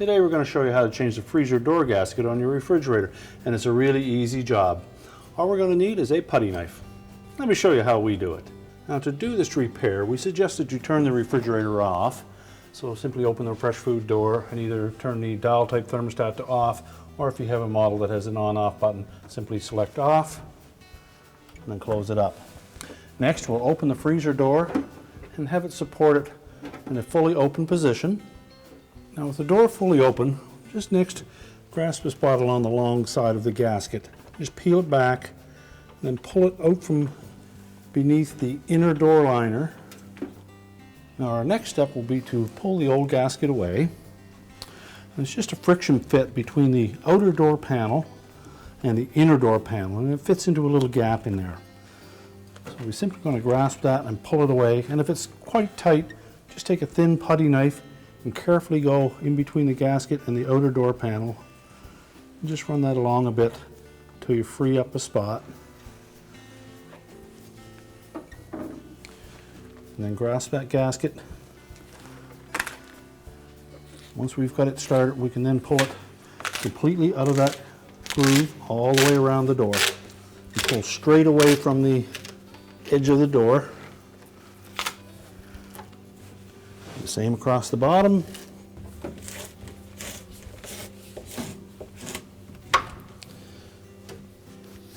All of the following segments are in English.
Today we're going to show you how to change the freezer door gasket on your refrigerator, and it's a really easy job. All we're going to need is a putty knife. Let me show you how we do it. Now to do this repair, we suggest that you turn the refrigerator off. So simply open the fresh food door and either turn the dial type thermostat to off, or if you have a model that has an on-off button, simply select off and then close it up. Next we'll open the freezer door and have it supported in a fully open position. Now with the door fully open, just next grasp this bottle on the long side of the gasket. Just peel it back and then pull it out from beneath the inner door liner. Now our next step will be to pull the old gasket away. And it's just a friction fit between the outer door panel and the inner door panel, and it fits into a little gap in there. So we're simply going to grasp that and pull it away, and if it's quite tight, just take a thin putty knife and carefully go in between the gasket and the outer door panel. And just run that along a bit until you free up a spot. And then grasp that gasket. Once we've got it started, we can then pull it completely out of that groove all the way around the door. And pull straight away from the edge of the door. The same across the bottom.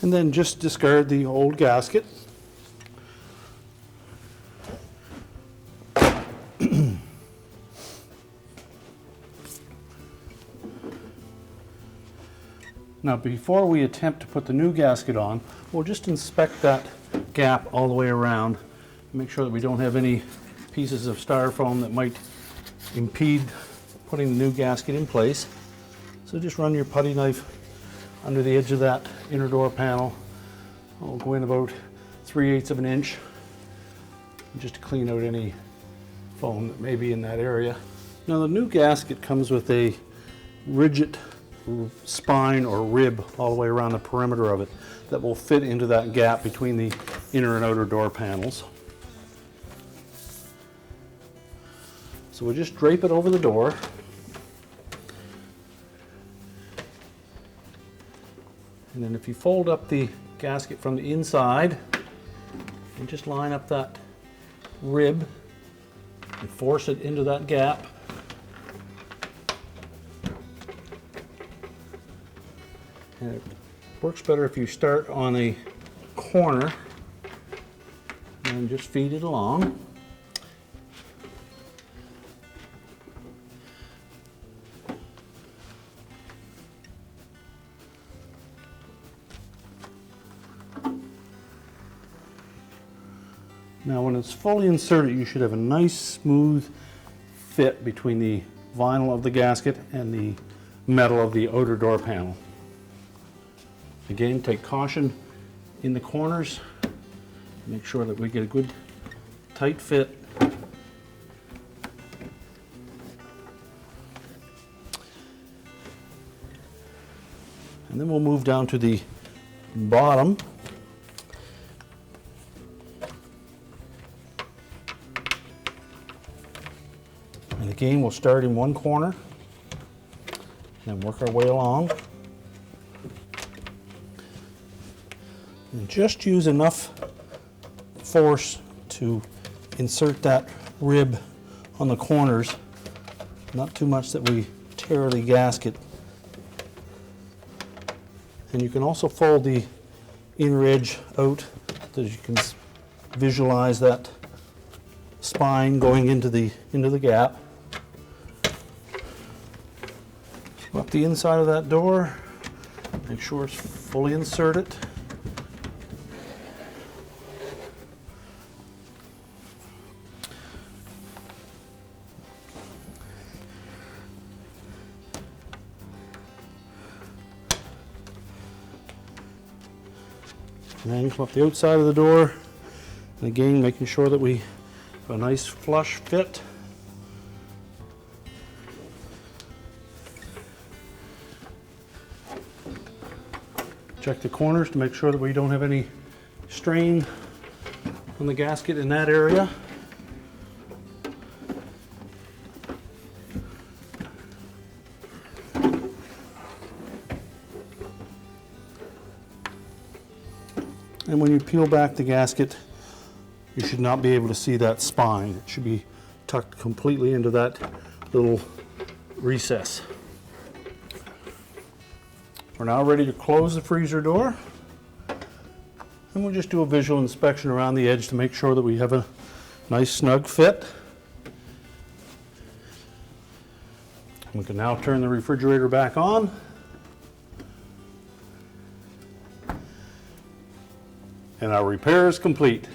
And then just discard the old gasket. Now before we attempt to put the new gasket on, we'll just inspect that gap all the way around and make sure that we don't have any pieces of styrofoam that might impede putting the new gasket in place. So just run your putty knife under the edge of that inner door panel. I'll go in about 3/8 of an inch just to clean out any foam that may be in that area. Now the new gasket comes with a rigid spine or rib all the way around the perimeter of it that will fit into that gap between the inner and outer door panels. So we'll just drape it over the door. And then if you fold up the gasket from the inside and just line up that rib and force it into that gap. And it works better if you start on a corner and just feed it along. Now when it's fully inserted, you should have a nice smooth fit between the vinyl of the gasket and the metal of the outer door panel. Again, take caution in the corners. Make sure that we get a good tight fit. And then we'll move down to the bottom. And again, we'll start in one corner and work our way along. And just use enough force to insert that rib on the corners, not too much that we tear the gasket. And you can also fold the inner edge out so you can visualize that spine going into the gap. Up the inside of that door, make sure it's fully inserted. And then come up the outside of the door, and again making sure that we have a nice flush fit. Check the corners to make sure that we don't have any strain on the gasket in that area. And when you peel back the gasket, you should not be able to see that spine. It should be tucked completely into that little recess. We're now ready to close the freezer door. And we'll just do a visual inspection around the edge to make sure that we have a nice snug fit. We can now turn the refrigerator back on. And our repair is complete.